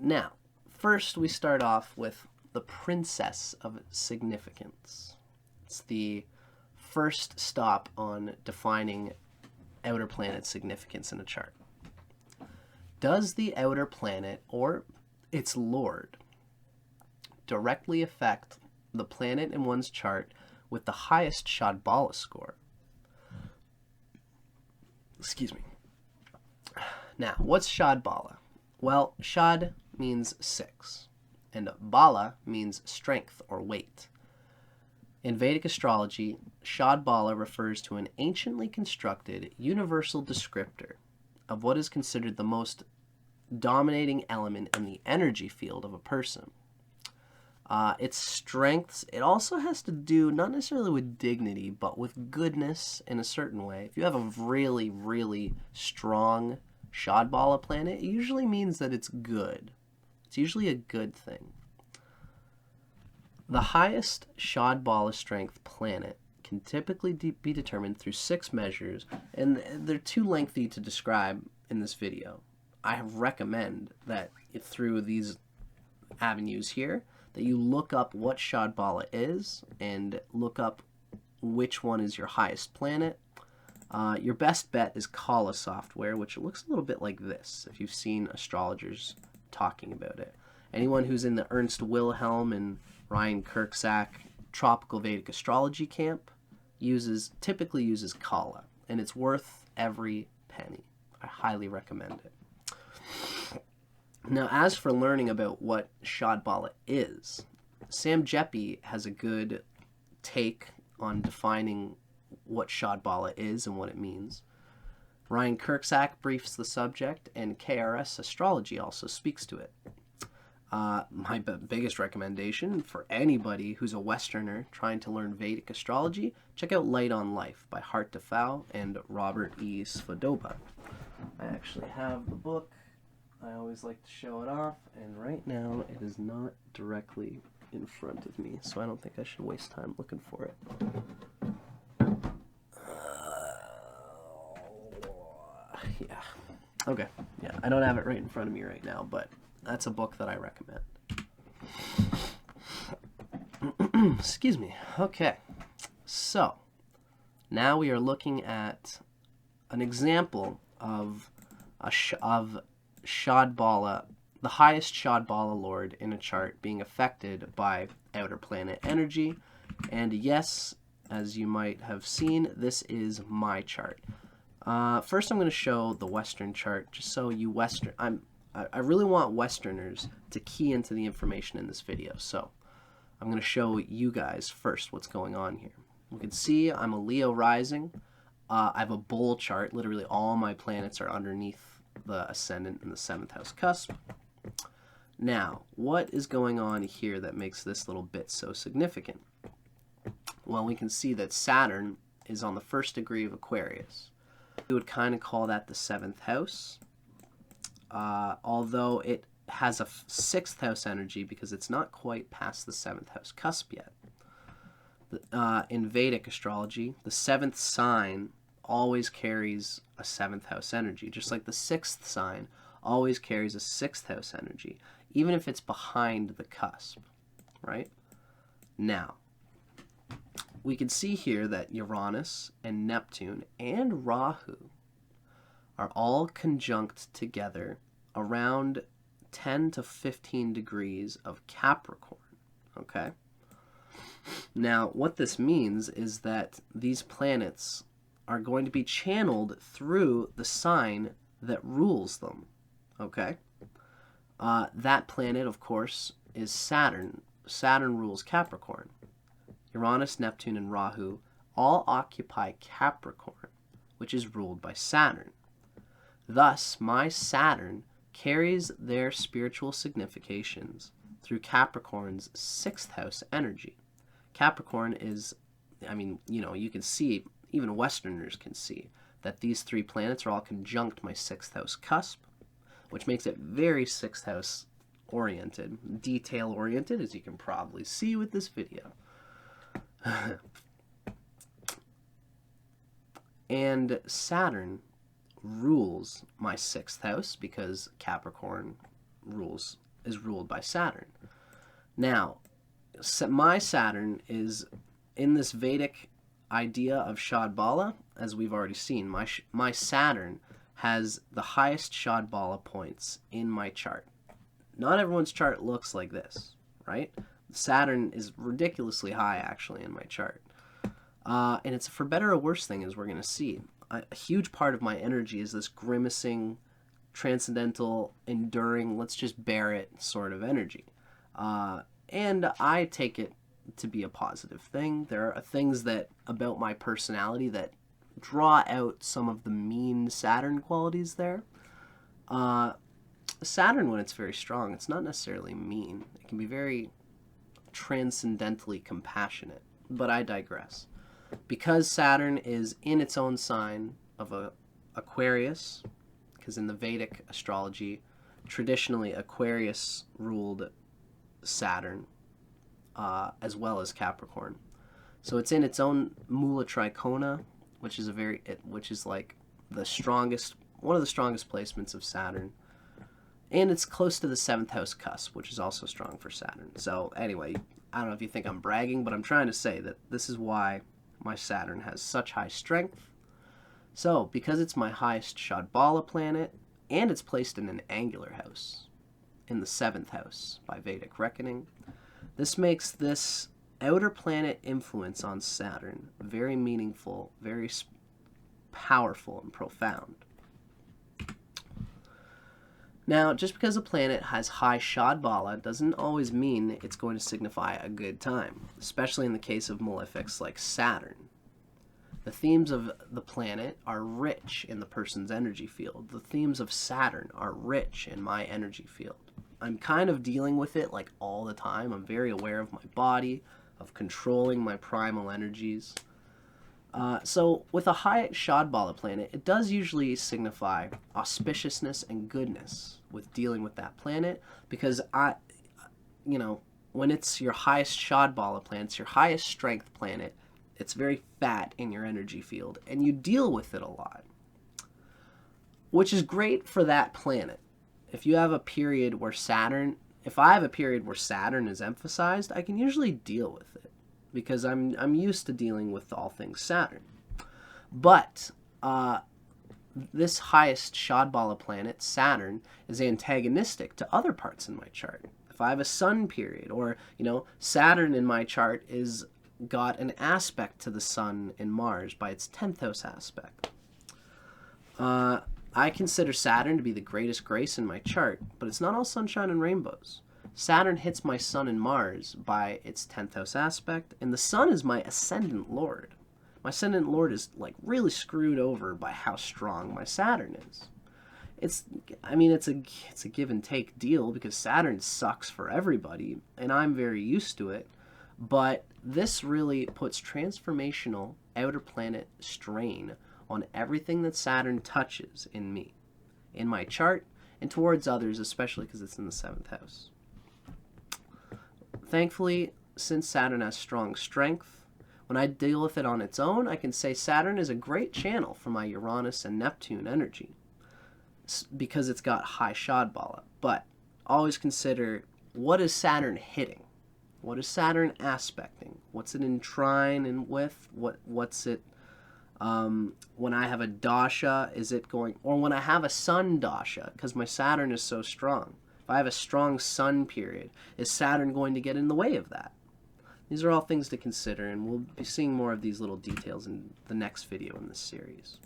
Now, first we start off with the princess of significance. It's the first stop on defining outer planet significance in a chart. Does the outer planet or its lord directly affect the planet in one's chart with the highest Shad Bala score? Excuse me. Now, what's Shad Bala? Well, Shad means 6, and Bala means strength or weight. In Vedic astrology, Shad Bala refers to an anciently constructed universal descriptor of what is considered the most dominating element in the energy field of a person. Its strengths, it also has to do not necessarily with dignity, but with goodness in a certain way. If you have a really, really strong Shad Bala planet, it usually means that it's good. It's usually a good thing. The highest Shad Bala strength planet can typically be determined through 6 measures, and they're too lengthy to describe in this video. I recommend that through these avenues here, that you look up what Shad Bala is and look up which one is your highest planet. Your best bet is Kala software, which looks a little bit like this, if you've seen astrologers talking about it. Anyone who's in the Ernst Wilhelm and Ryan Kirksack Tropical Vedic Astrology camp typically uses Kala, and it's worth every penny. I highly recommend it. Now, as for learning about what Shad Bala is, Sam Jeppy has a good take on defining what Shad Bala is and what it means. Ryan Kirksack briefs the subject, and KRS Astrology also speaks to it. My biggest recommendation for anybody who's a Westerner trying to learn Vedic astrology, check out Light on Life by Hart DeFau and Robert E. Svoboda. I actually have the book. I always like to show it off, and right now it is not directly in front of me, so I don't think I should waste time looking for it. Yeah. Okay. Yeah, I don't have it right in front of me right now, but that's a book that I recommend. Excuse me. Okay. So, now we are looking at an example of Shad Bala, the highest Shad Bala lord in a chart being affected by outer planet energy. And yes, as you might have seen, this is my chart. First, I'm going to show the Western chart, just so you I really want Westerners to key into the information in this video. So I'm going to show you guys first what's going on here. You can see I'm a Leo rising. I have a bull chart. Literally all my planets are underneath the Ascendant and the 7th house cusp. Now, what is going on here that makes this little bit so significant? Well, we can see that Saturn is on the 1st degree of Aquarius. We would kind of call that the 7th house, although it has a 6th house energy because it's not quite past the 7th house cusp yet. In Vedic astrology, the 7th sign always carries a 7th house energy, just like the 6th sign always carries a 6th house energy, even if it's behind the cusp, right? Now, we can see here that Uranus and Neptune and Rahu are all conjunct together around 10 to 15 degrees of Capricorn, okay? Now, what this means is that these planets are going to be channeled through the sign that rules them, okay? That planet, of course, is Saturn. Saturn rules Capricorn. Uranus, Neptune, and Rahu all occupy Capricorn, which is ruled by Saturn. Thus, my Saturn carries their spiritual significations through Capricorn's 6th house energy. Capricorn is, you can see, even Westerners can see, that these 3 planets are all conjunct my 6th house cusp, which makes it very 6th house oriented, detail oriented, as you can probably see with this video. And Saturn rules my 6th house because Capricorn rules is ruled by Saturn. Now, my Saturn is in this Vedic idea of Shad Bala, as we've already seen. My Saturn has the highest Shad Bala points in my chart. Not everyone's chart looks like this, right? Saturn is ridiculously high, actually, in my chart. And it's for better or worse thing, as we're going to see. A huge part of my energy is this grimacing, transcendental, enduring, let's just bear it sort of energy. And I take it to be a positive thing. There are things that about my personality that draw out some of the mean Saturn qualities there. Saturn, when it's very strong, it's not necessarily mean. It can be very transcendentally compassionate, but I digress. Because Saturn is in its own sign of Aquarius, because in the Vedic astrology, traditionally Aquarius ruled Saturn, as well as Capricorn. So it's in its own Mula Trikona, which is like the strongest, one of the strongest placements of Saturn. And it's close to the 7th house cusp, which is also strong for Saturn. So anyway, I don't know if you think I'm bragging, but I'm trying to say that this is why my Saturn has such high strength. So, because it's my highest Shad Bala planet, and it's placed in an angular house, in the 7th house by Vedic reckoning, this makes this outer planet influence on Saturn very meaningful, very powerful, and profound. Now, just because a planet has high Shad Bala doesn't always mean it's going to signify a good time, especially in the case of malefics like Saturn. The themes of the planet are rich in the person's energy field. The themes of Saturn are rich in my energy field. I'm kind of dealing with it like all the time. I'm very aware of my body, of controlling my primal energies. So with a high Shad Bala planet, it does usually signify auspiciousness and goodness with dealing with that planet, because when it's your highest Shad Bala planet, it's your highest strength planet, it's very fat in your energy field, and you deal with it a lot, which is great for that planet. If you have a period where if I have a period where Saturn is emphasized, I can usually deal with it, because I'm used to dealing with all things Saturn. But this highest Shad Bala planet, Saturn, is antagonistic to other parts in my chart. If I have a sun period, or Saturn in my chart is got an aspect to the sun in Mars by its 10th house aspect. I consider Saturn to be the greatest grace in my chart, but it's not all sunshine and rainbows. Saturn hits my sun and Mars by its 10th house aspect, and the sun is my ascendant lord. My ascendant lord is like really screwed over by how strong my Saturn is. It's a give and take deal, because Saturn sucks for everybody, and I'm very used to it. But this really puts transformational outer planet strain on everything that Saturn touches in me, in my chart, and towards others, especially because it's in the 7th house. Thankfully, since Saturn has strong strength, when I deal with it on its own, I can say Saturn is a great channel for my Uranus and Neptune energy, because it's got high Shad Bala. But always consider, what is Saturn hitting? What is Saturn aspecting? What's it in trine and with? What's it, when I have a dasha, is it going, or when I have a sun dasha, because my Saturn is so strong. If I have a strong sun period, is Saturn going to get in the way of that? These are all things to consider, and we'll be seeing more of these little details in the next video in this series.